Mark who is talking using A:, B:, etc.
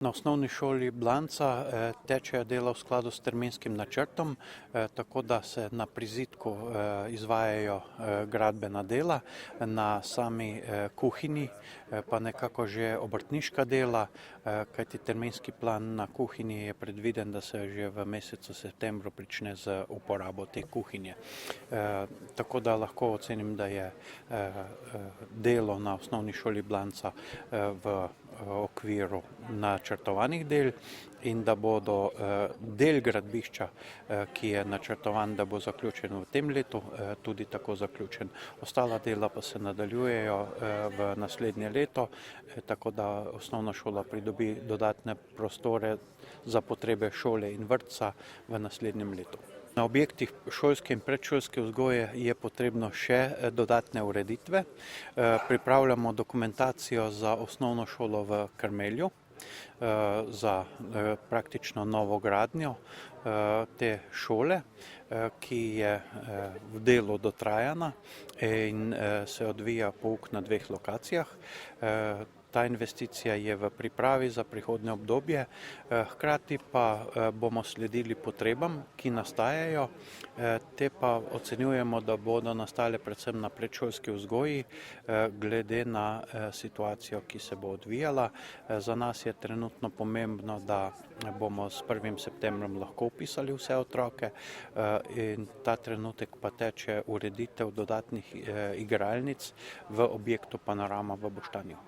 A: Na osnovni šoli Blanca tečejo dela v skladu s terminskim načrtom, tako da se na prizidku izvajajo gradbena dela, na sami kuhinji pa nekako že obrtniška dela, kajti terminski plan na kuhinji je predviden, da se že v mesecu septembru prične z uporabo te kuhinje. Tako da lahko ocenim, da je delo na osnovni šoli Blanca v okviru načrtovanih del in da bodo del gradbišča, ki je načrtovan, da bo zaključen v tem letu, tudi tako zaključen. Ostala dela pa se nadaljujejo v naslednje leto, tako da osnovna šola pridobi dodatne prostore za potrebe šole in vrtca v naslednjem letu. Na objektih šolske in predšolske vzgoje je potrebno še dodatne ureditve. Pripravljamo dokumentacijo za osnovno šolo v Krmelju, za praktično novogradnjo te šole, ki je v delu dotrajana in se odvija pouk na 2 lokacijah. Ta investicija je v pripravi za prihodnje obdobje, hkrati pa bomo sledili potrebam, ki nastajajo, te pa ocenjujemo, da bodo nastale predvsem na predšolski vzgoji, glede na situacijo, ki se bo odvijala. Za nas je trenutno pomembno, da bomo s 1. septembrom lahko vpisali vse otroke in ta trenutek pa teče ureditev dodatnih igralnic v objektu Panorama v Boštanju.